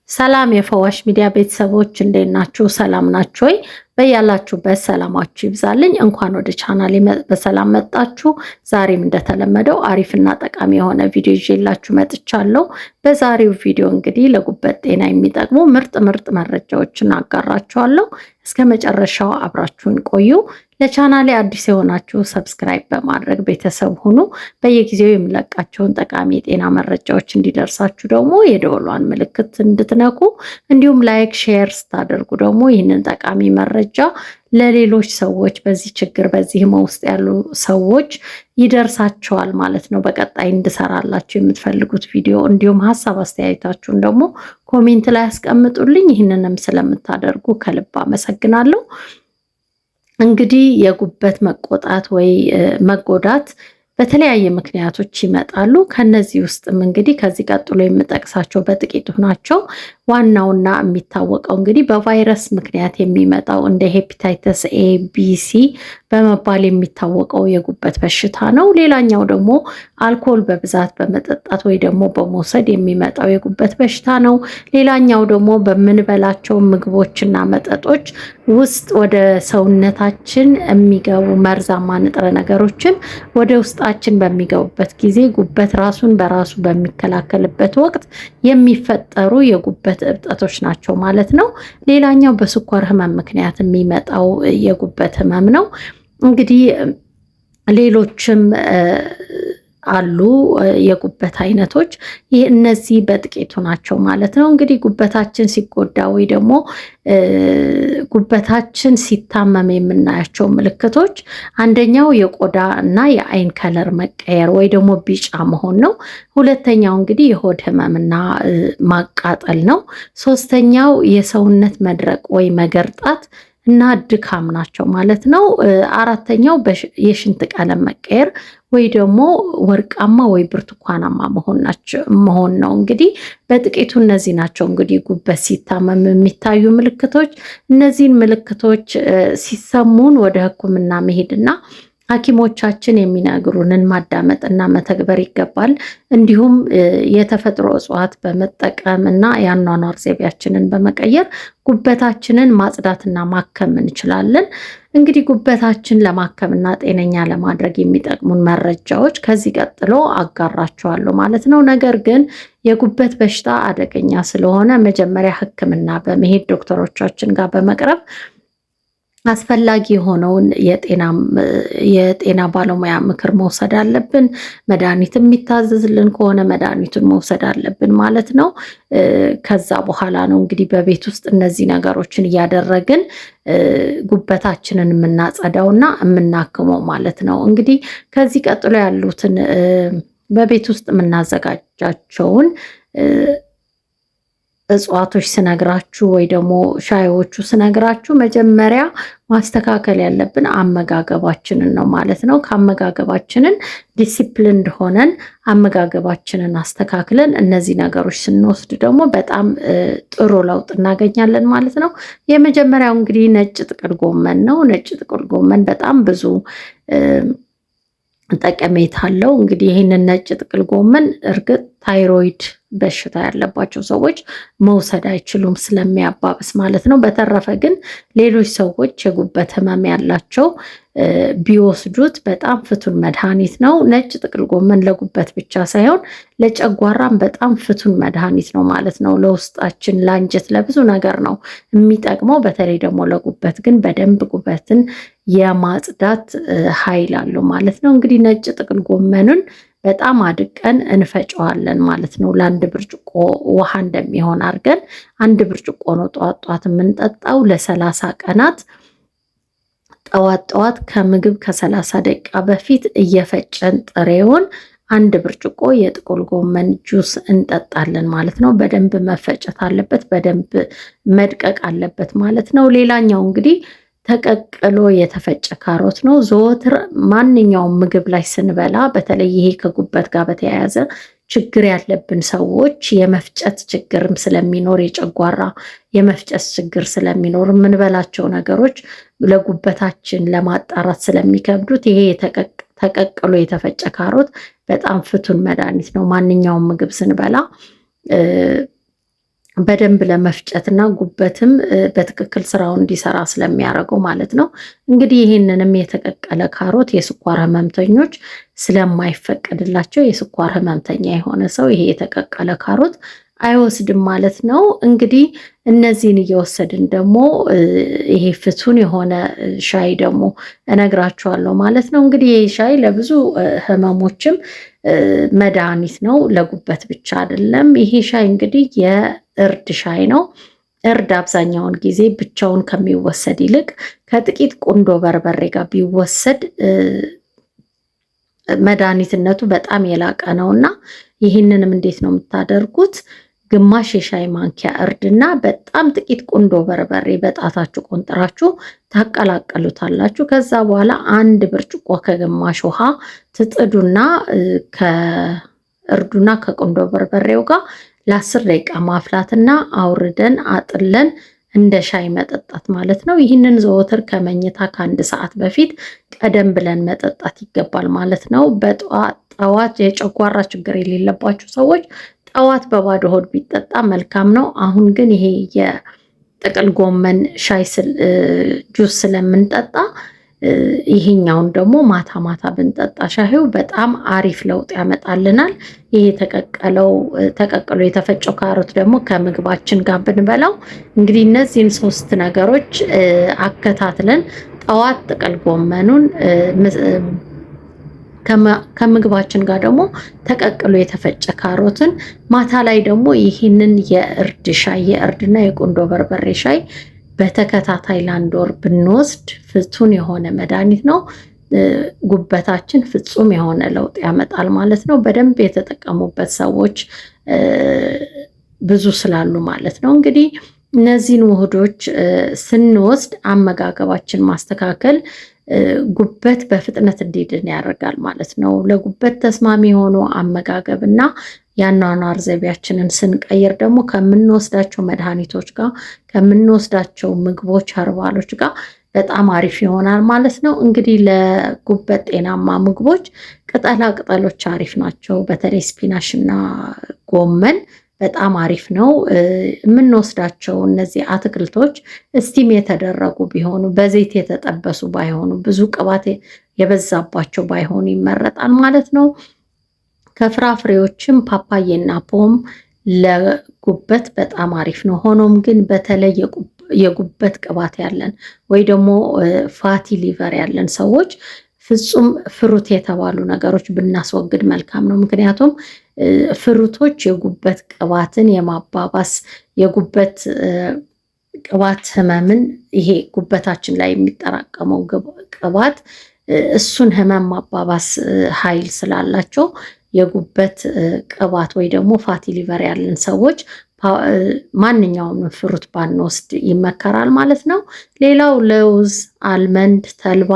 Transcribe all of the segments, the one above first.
ሰላም የፈዋሽ ሚዲያ ቤተሰቦች እንዴት ናችሁ? ሰላም ናችሁ ወይ? በያላችሁበት ሰላማችሁ ይብዛልኝ። እንኳን ወደ ቻናሌ በሰላም መጣችሁ። ዛሬም እንደተለመደው አሪፍና ጠቃሚ የሆነ ቪዲዮ ይዤላችሁ መጥቻለሁ። በዛሬው ቪዲዮ እንግዲህ ለጉበት ጤና የሚጠቅሙ ምርጥ መረጃዎችን አጋራችኋለሁ። እስከ መጨረሻው አብራችሁን ቆዩ። ለቻናሌ አዲስ የሆናችሁ ሰብስክራይብ በማድረግ ቤተሰብ ሁኑ። በየጊዜው የምለቃቸውን ጠቃሚ የጤና መረጃዎች እንዲደርሳችሁ ደግሞ የደወሏን ምልክት እንድትነኩ እንዲሁም ላይክ፣ ሼር ስታደርጉ ደግሞ ይህንን ጠቃሚ መረጃ ለሌሎች ሰዎች በዚህ ችግር በዚህ ህመም ውስጥ ያሉ ሰዎች ይደርሳቸዋል ማለት ነው። በቀጣይ እንድሰራላችሁ የምትፈልጉት ቪዲዮ እንዲሁም ሀሳብ አስተያየታችሁን ደግሞ ኮሜንት ላይ ያስቀምጡልኝ። ይህንንም ስለምታደርጉ ከልብ አመሰግናለሁ። እንግዲህ የጉበት መቆጣት ወይ መጎዳት በተለያየ ምክንያቶች ይመጣሉ። ከነዚህ ውስጥም እንግዲህ ከዚህ ቀጥሎ የምጠቅሳቸው በጥቂቱ ናቸው። ዋናውና የሚታወቀው እንግዲህ በቫይረስ ምክንያት የሚመጣው እንደ ሄፓታይተስ ኤ፣ ቢ፣ ሲ በመባል የሚታወቀው የጉበት በሽታ ነው። ሌላኛው ደግሞ አልኮል በብዛት በመጠጣት ወይ ደግሞ በመውሰድ የሚመጣው የጉበት በሽታ ነው። ሌላኛው ደግሞ በምንበላቸው ምግቦችና መጠጦች ውስጥ ወደ ሰውነታችን የሚገቡ መርዛማ ንጥረ ነገሮችን ወደ ውስጣችን በሚገቡበት ጊዜ ጉበት ራሱን በራሱ በሚከላከልበት ወቅት የሚፈጠሩ የጉበት እብጠቶች ናቸው ማለት ነው። ሌላኛው በስኳር ህመም ምክንያት የሚመጣው የጉበት ህመም ነው። እንግዲህ ሌሎችም አሉ የጉበት አይነቶች። እነዚህ በጥቂቱ ናቸው ማለት ነው። እንግዲህ ጉበታችን ሲጎዳ ወይ ደግሞ ጉበታችን ሲታመም የምናያቸው ምልክቶች አንደኛው የቆዳ እና የአይን ከለር መቀየር ወይ ደግሞ ቢጫ መሆን ነው። ሁለተኛው እንግዲህ የሆድ ህመምና ማቃጠል ነው። ሶስተኛው የሰውነት መድረቅ ወይ መገርጣት እና ድካም ናቸው ማለት ነው። አራተኛው የሽንት ቀለም መቀየር ወይ ደግሞ ወርቃማ ወይ ብርቱካናማ መሆን ነው። እንግዲህ በጥቂቱ እነዚህ ናቸው እንግዲህ ጉበት ሲታመም የሚታዩ ምልክቶች። እነዚህን ምልክቶች ሲሰሙን ወደ ሕክምና መሄድና ሐኪሞቻችን የሚነግሩንን ማዳመጥና መተግበር ይገባል። እንዲሁም የተፈጥሮ እጽዋት በመጠቀም እና የአኗኗር ዘይቤያችንን በመቀየር ጉበታችንን ማጽዳትና ማከም እንችላለን። እንግዲህ ጉበታችን ለማከምና ጤነኛ ለማድረግ የሚጠቅሙን መረጃዎች ከዚህ ቀጥሎ አጋራችኋለሁ ማለት ነው። ነገር ግን የጉበት በሽታ አደገኛ ስለሆነ መጀመሪያ ሕክምና በመሄድ ዶክተሮቻችን ጋር በመቅረብ አስፈላጊ የሆነውን የጤና ባለሙያ ምክር መውሰድ አለብን። መድኃኒት የሚታዘዝልን ከሆነ መድኃኒቱን መውሰድ አለብን ማለት ነው። ከዛ በኋላ ነው እንግዲህ በቤት ውስጥ እነዚህ ነገሮችን እያደረግን ጉበታችንን የምናጸዳውና የምናክመው ማለት ነው። እንግዲህ ከዚህ ቀጥሎ ያሉትን በቤት ውስጥ የምናዘጋጃቸውን እጽዋቶች ስነግራችሁ ወይ ደግሞ ሻዮቹ ስነግራችሁ መጀመሪያ ማስተካከል ያለብን አመጋገባችንን ነው ማለት ነው። ከአመጋገባችንን ዲሲፕሊንድ ሆነን አመጋገባችንን አስተካክለን እነዚህ ነገሮች ስንወስድ ደግሞ በጣም ጥሩ ለውጥ እናገኛለን ማለት ነው። የመጀመሪያው እንግዲህ ነጭ ጥቅል ጎመን ነው። ነጭ ጥቅል ጎመን በጣም ብዙ ጠቀሜታ አለው። እንግዲህ ይህንን ነጭ ጥቅል ጎመን እርግጥ ታይሮይድ በሽታ ያለባቸው ሰዎች መውሰድ አይችሉም ስለሚያባብስ ማለት ነው። በተረፈ ግን ሌሎች ሰዎች የጉበት ህመም ያላቸው ቢወስዱት በጣም ፍቱን መድኃኒት ነው። ነጭ ጥቅል ጎመን ለጉበት ብቻ ሳይሆን ለጨጓራም በጣም ፍቱን መድኃኒት ነው ማለት ነው። ለውስጣችን፣ ለአንጀት፣ ለብዙ ነገር ነው የሚጠቅመው። በተለይ ደግሞ ለጉበት ግን በደንብ ጉበትን የማጽዳት ኃይል አለው ማለት ነው። እንግዲህ ነጭ ጥቅል ጎመኑን በጣም አድቀን እንፈጨዋለን ማለት ነው። ለአንድ ብርጭቆ ውሃ እንደሚሆን አድርገን አንድ ብርጭቆ ነው ጠዋት የምንጠጣው ለ30 ቀናት ጠዋት ከምግብ ከ30 ደቂቃ በፊት እየፈጨን ጥሬውን አንድ ብርጭቆ የጥቅል ጎመን ጁስ እንጠጣለን ማለት ነው። በደንብ መፈጨት አለበት፣ በደንብ መድቀቅ አለበት ማለት ነው። ሌላኛው እንግዲህ ተቀቅሎ የተፈጨ ካሮት ነው። ዘወትር ማንኛውም ምግብ ላይ ስንበላ በተለይ ይሄ ከጉበት ጋር በተያያዘ ችግር ያለብን ሰዎች የመፍጨት ችግርም ስለሚኖር የጨጓራ የመፍጨት ችግር ስለሚኖር የምንበላቸው ነገሮች ለጉበታችን ለማጣራት ስለሚከብዱት ይሄ ተቀቅሎ የተፈጨ ካሮት በጣም ፍቱን መድኃኒት ነው። ማንኛውም ምግብ ስንበላ በደንብ ለመፍጨትና ጉበትም በትክክል ስራውን እንዲሰራ ስለሚያደርገው ማለት ነው። እንግዲህ ይህንንም የተቀቀለ ካሮት የስኳር ህመምተኞች ስለማይፈቀድላቸው የስኳር ህመምተኛ የሆነ ሰው ይሄ የተቀቀለ ካሮት አይወስድም ማለት ነው። እንግዲህ እነዚህን እየወሰድን ደግሞ ይሄ ፍቱን የሆነ ሻይ ደግሞ እነግራችኋለሁ ማለት ነው። እንግዲህ ይሄ ሻይ ለብዙ ህመሞችም መድኃኒት ነው፣ ለጉበት ብቻ አይደለም። ይሄ ሻይ እንግዲህ የእርድ ሻይ ነው። እርድ አብዛኛውን ጊዜ ብቻውን ከሚወሰድ ይልቅ ከጥቂት ቁንዶ በርበሬ ጋር ቢወሰድ መድኃኒትነቱ በጣም የላቀ ነው እና ይህንንም እንዴት ነው የምታደርጉት? ግማሽ የሻይ ማንኪያ እርድና በጣም ጥቂት ቁንዶ በርበሬ በጣታችሁ ቆንጥራችሁ ታቀላቀሉታላችሁ። ከዛ በኋላ አንድ ብርጭቆ ከግማሽ ውሃ ትጥዱና ከእርዱና ከቁንዶ በርበሬው ጋር ለ10 ደቂቃ ማፍላትና አውርደን አጥለን እንደ ሻይ መጠጣት ማለት ነው። ይህንን ዘወትር ከመኝታ ከ1 ሰዓት በፊት ቀደም ብለን መጠጣት ይገባል ማለት ነው። በጠዋት የጨጓራ ችግር የሌለባችሁ ሰዎች ጠዋት በባዶ ሆድ ቢጠጣ መልካም ነው። አሁን ግን ይሄ የጥቅል ጎመን ሻይ ጁስ ስለምንጠጣ ይሄኛውን ደግሞ ማታ ማታ ብንጠጣ ሻዩ በጣም አሪፍ ለውጥ ያመጣልናል። ይሄ ተቀቅሎ የተፈጨው ካሮት ደግሞ ከምግባችን ጋር ብንበላው እንግዲህ እነዚህን 3 ነገሮች አከታትለን ጠዋት ጥቅል ጎመኑን ከምግባችን ጋር ደግሞ ተቀቅሎ የተፈጨ ካሮትን ማታ ላይ ደግሞ ይህንን የእርድና የቁንዶ በርበሬ ሻይ በተከታታይ ለ1 ወር ብንወስድ ፍቱን የሆነ መድኃኒት ነው። ጉበታችን ፍጹም የሆነ ለውጥ ያመጣል ማለት ነው። በደንብ የተጠቀሙበት ሰዎች ብዙ ስላሉ ማለት ነው። እንግዲህ እነዚህን ውህዶች ስንወስድ አመጋገባችን ማስተካከል ጉበት በፍጥነት እንዲድን ያደርጋል ማለት ነው። ለጉበት ተስማሚ የሆኑ አመጋገብ እና የአኗኗር ዘይቤያችንን ስንቀይር ደግሞ ከምንወስዳቸው መድኃኒቶች ጋር ከምንወስዳቸው ምግቦች ኸርባሎች ጋር በጣም አሪፍ ይሆናል ማለት ነው። እንግዲህ ለጉበት ጤናማ ምግቦች ቅጠላ ቅጠሎች አሪፍ ናቸው። በተለይ ስፒናሽ እና ጎመን በጣም አሪፍ ነው። የምንወስዳቸው እነዚህ አትክልቶች ስቲም የተደረጉ ቢሆኑ በዘይት የተጠበሱ ባይሆኑ ብዙ ቅባት የበዛባቸው ባይሆኑ ይመረጣል ማለት ነው። ከፍራፍሬዎችም ፓፓዬና ፖም ለጉበት በጣም አሪፍ ነው። ሆኖም ግን በተለይ የጉበት ቅባት ያለን ወይ ደግሞ ፋቲ ሊቨር ያለን ሰዎች ፍጹም ፍሩት የተባሉ ነገሮች ብናስወግድ መልካም ነው። ምክንያቱም ፍሩቶች የጉበት ቅባትን የማባባስ የጉበት ቅባት ህመምን ይሄ ጉበታችን ላይ የሚጠራቀመው ቅባት እሱን ህመም ማባባስ ኃይል ስላላቸው የጉበት ቅባት ወይ ደግሞ ፋቲ ሊቨር ያለን ሰዎች ማንኛውም ፍሩት ባንወስድ ይመከራል ማለት ነው። ሌላው ለውዝ፣ አልመንድ፣ ተልባ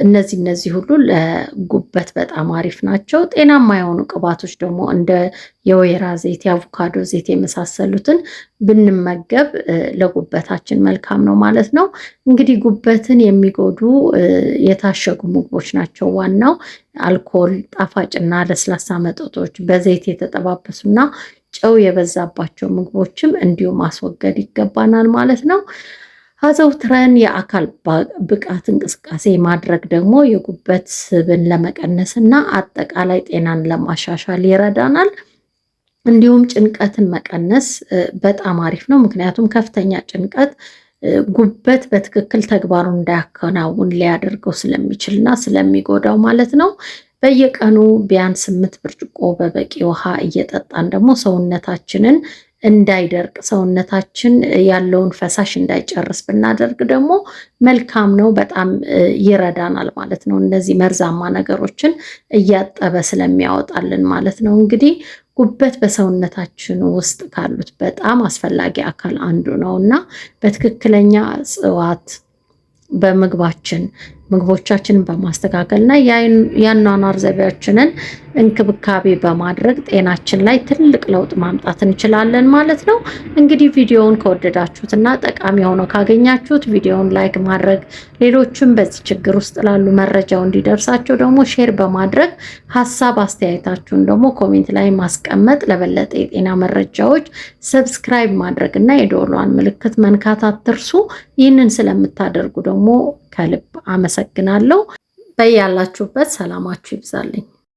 እነዚህ ሁሉ ለጉበት በጣም አሪፍ ናቸው። ጤናማ የሆኑ ቅባቶች ደግሞ እንደ የወይራ ዘይት፣ የአቮካዶ ዘይት የመሳሰሉትን ብንመገብ ለጉበታችን መልካም ነው ማለት ነው። እንግዲህ ጉበትን የሚጎዱ የታሸጉ ምግቦች ናቸው። ዋናው አልኮል፣ ጣፋጭና ለስላሳ መጠጦች፣ በዘይት የተጠባበሱና ጨው የበዛባቸው ምግቦችም እንዲሁ ማስወገድ ይገባናል ማለት ነው። አዘውትረን የአካል ብቃት እንቅስቃሴ ማድረግ ደግሞ የጉበት ስብን ለመቀነስ እና አጠቃላይ ጤናን ለማሻሻል ይረዳናል። እንዲሁም ጭንቀትን መቀነስ በጣም አሪፍ ነው። ምክንያቱም ከፍተኛ ጭንቀት ጉበት በትክክል ተግባሩን እንዳያከናውን ሊያደርገው ስለሚችልና ስለሚጎዳው ማለት ነው። በየቀኑ ቢያንስ 8 ብርጭቆ በበቂ ውሃ እየጠጣን ደግሞ ሰውነታችንን እንዳይደርቅ ሰውነታችን ያለውን ፈሳሽ እንዳይጨርስ ብናደርግ ደግሞ መልካም ነው። በጣም ይረዳናል ማለት ነው። እነዚህ መርዛማ ነገሮችን እያጠበ ስለሚያወጣልን ማለት ነው። እንግዲህ ጉበት በሰውነታችን ውስጥ ካሉት በጣም አስፈላጊ አካል አንዱ ነው እና በትክክለኛ እጽዋት ምግቦቻችንን በማስተካከል እና የአኗኗር ዘይቤያችንን እንክብካቤ በማድረግ ጤናችን ላይ ትልቅ ለውጥ ማምጣት እንችላለን ማለት ነው። እንግዲህ ቪዲዮውን ከወደዳችሁትና ጠቃሚ ሆኖ ካገኛችሁት ቪዲዮውን ላይክ ማድረግ፣ ሌሎችም በዚህ ችግር ውስጥ ላሉ መረጃው እንዲደርሳቸው ደግሞ ሼር በማድረግ ሀሳብ አስተያየታችሁን ደግሞ ኮሜንት ላይ ማስቀመጥ፣ ለበለጠ የጤና መረጃዎች ሰብስክራይብ ማድረግ እና የደወሏን ምልክት መንካት አትርሱ። ይህንን ስለምታደርጉ ደግሞ ከልብ አመሰግናለሁ። በያላችሁበት ሰላማችሁ ይብዛልኝ።